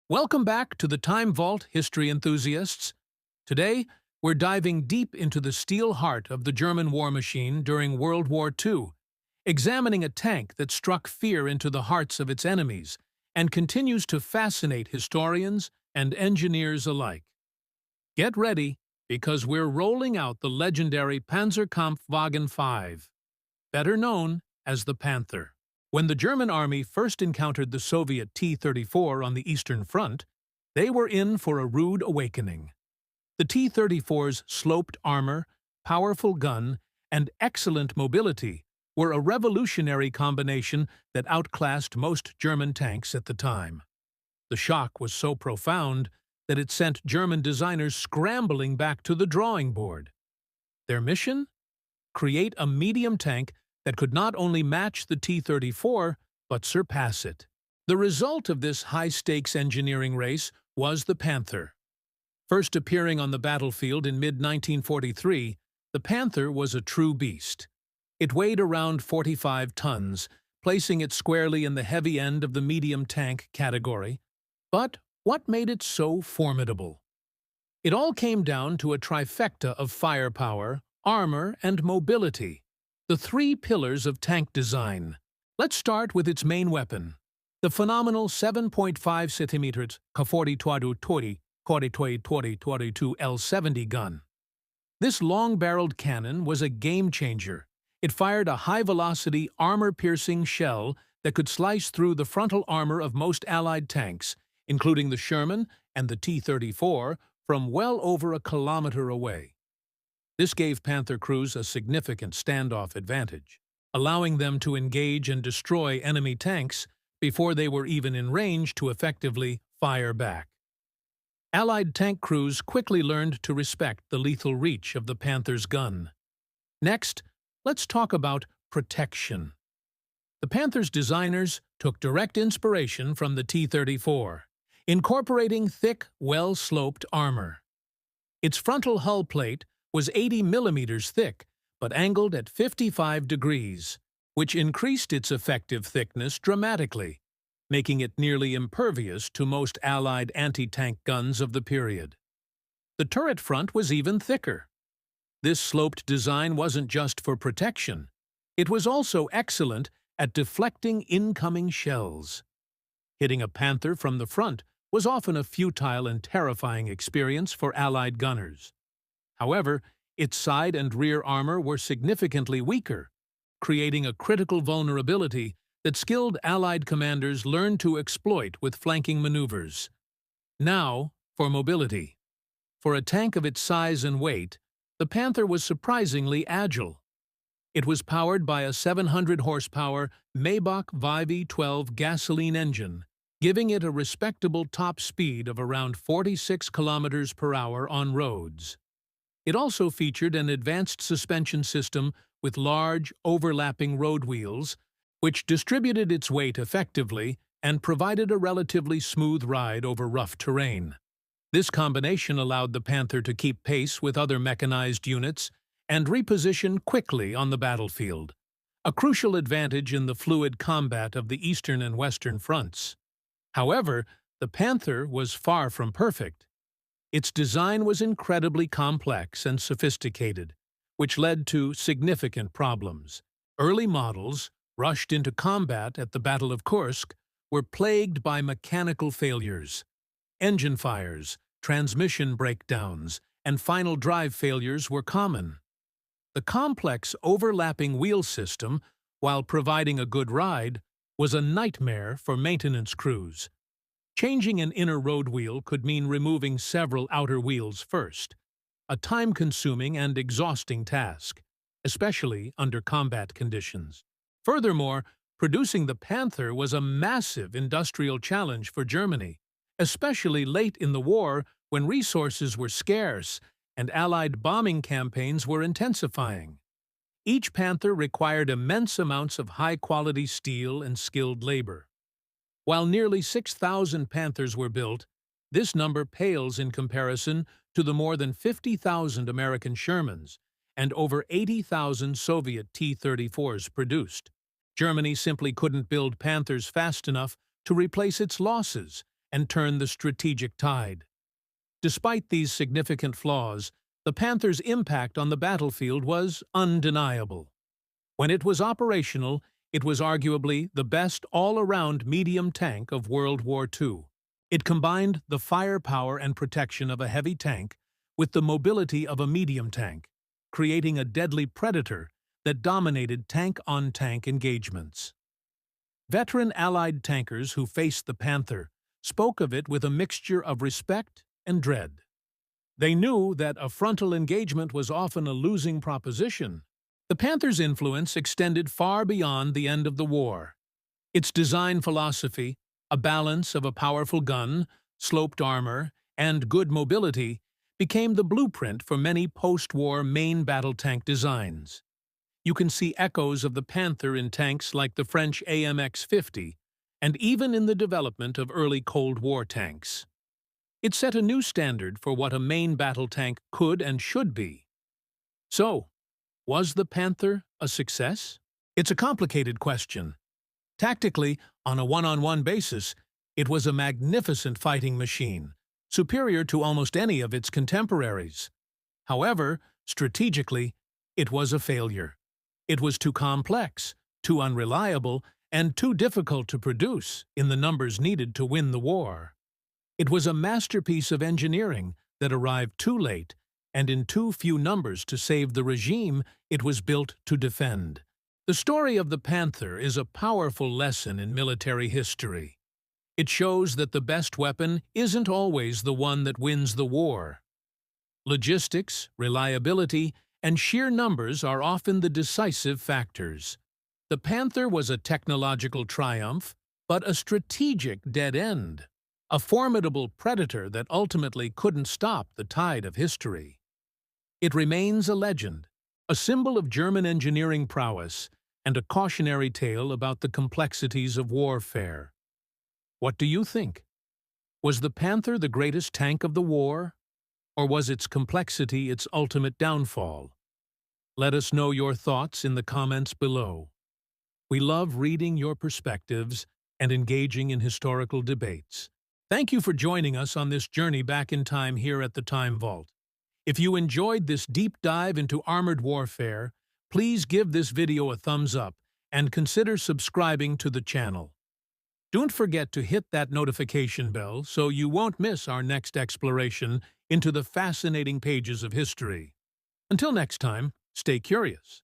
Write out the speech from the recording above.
Welcome back to the Time Vault, history enthusiasts. Today, we're diving deep into the steel heart of the German war machine during World War II, examining a tank that struck fear into the hearts of its enemies and continues to fascinate historians and engineers alike. Get ready, because we're rolling out the legendary Panzerkampfwagen 5, better known as the Panther. When the German army first encountered the Soviet T-34 on the Eastern Front, they were in for a rude awakening. The T-34's sloped armor, powerful gun, and excellent mobility were a revolutionary combination that outclassed most German tanks at the time. The shock was so profound that it sent German designers scrambling back to the drawing board. Their mission? Create a medium tank that could not only match the T-34, but surpass it. The result of this high-stakes engineering race was the Panther. First appearing on the battlefield in mid-1943, the Panther was a true beast. It weighed around 45 tons, placing it squarely in the heavy end of the medium tank category. But what made it so formidable? It all came down to a trifecta of firepower, armor, and mobility. The three pillars of tank design. Let's start with its main weapon, the phenomenal 7.5 cm K42 L70 gun. This long-barreled cannon was a game-changer. It fired a high-velocity, armor-piercing shell that could slice through the frontal armor of most Allied tanks, including the Sherman and the T-34, from well over a kilometer away. This gave Panther crews a significant standoff advantage, allowing them to engage and destroy enemy tanks before they were even in range to effectively fire back. Allied tank crews quickly learned to respect the lethal reach of the Panther's gun. Next, let's talk about protection. The Panther's designers took direct inspiration from the T-34, incorporating thick, well-sloped armor. Its frontal hull plate was 80 millimeters thick, but angled at 55 degrees, which increased its effective thickness dramatically, making it nearly impervious to most Allied anti-tank guns of the period. The turret front was even thicker. This sloped design wasn't just for protection. It was also excellent at deflecting incoming shells. Hitting a Panther from the front was often a futile and terrifying experience for Allied gunners. However, its side and rear armor were significantly weaker, creating a critical vulnerability that skilled Allied commanders learned to exploit with flanking maneuvers. Now, for mobility. For a tank of its size and weight, the Panther was surprisingly agile. It was powered by a 700-horsepower Maybach VV12 gasoline engine, giving it a respectable top speed of around 46 kilometers per hour on roads. It also featured an advanced suspension system with large, overlapping road wheels, which distributed its weight effectively and provided a relatively smooth ride over rough terrain. This combination allowed the Panther to keep pace with other mechanized units and reposition quickly on the battlefield, a crucial advantage in the fluid combat of the Eastern and Western fronts. However, the Panther was far from perfect. Its design was incredibly complex and sophisticated, which led to significant problems. Early models, rushed into combat at the Battle of Kursk, were plagued by mechanical failures. Engine fires, transmission breakdowns, and final drive failures were common. The complex overlapping wheel system, while providing a good ride, was a nightmare for maintenance crews. Changing an inner road wheel could mean removing several outer wheels first, a time-consuming and exhausting task, especially under combat conditions. Furthermore, producing the Panther was a massive industrial challenge for Germany, especially late in the war when resources were scarce and Allied bombing campaigns were intensifying. Each Panther required immense amounts of high-quality steel and skilled labor. While nearly 6,000 Panthers were built, this number pales in comparison to the more than 50,000 American Shermans and over 80,000 Soviet T-34s produced. Germany simply couldn't build Panthers fast enough to replace its losses, and turn the strategic tide. Despite these significant flaws, the Panther's impact on the battlefield was undeniable. When it was operational, it was arguably the best all-around medium tank of World War II. It combined the firepower and protection of a heavy tank with the mobility of a medium tank, creating a deadly predator that dominated tank-on-tank engagements. Veteran Allied tankers who faced the Panther spoke of it with a mixture of respect and dread. They knew that a frontal engagement was often a losing proposition. The Panther's influence extended far beyond the end of the war. Its design philosophy, a balance of a powerful gun, sloped armor, and good mobility, became the blueprint for many post-war main battle tank designs. You can see echoes of the Panther in tanks like the French AMX-50, and even in the development of early Cold War tanks. It set a new standard for what a main battle tank could and should be. So, was the Panther a success? It's a complicated question. Tactically, on a one-on-one basis, it was a magnificent fighting machine, superior to almost any of its contemporaries. However, strategically, it was a failure. It was too complex, too unreliable, and too difficult to produce in the numbers needed to win the war. It was a masterpiece of engineering that arrived too late and in too few numbers to save the regime it was built to defend. The story of the Panther is a powerful lesson in military history. It shows that the best weapon isn't always the one that wins the war. Logistics, reliability, and sheer numbers are often the decisive factors. The Panther was a technological triumph, but a strategic dead end. A formidable predator that ultimately couldn't stop the tide of history. It remains a legend, a symbol of German engineering prowess, and a cautionary tale about the complexities of warfare. What do you think? Was the Panther the greatest tank of the war? Or was its complexity its ultimate downfall? Let us know your thoughts in the comments below. We love reading your perspectives and engaging in historical debates. Thank you for joining us on this journey back in time here at the Time Vault. If you enjoyed this deep dive into armored warfare, please give this video a thumbs up and consider subscribing to the channel. Don't forget to hit that notification bell so you won't miss our next exploration into the fascinating pages of history. Until next time, stay curious.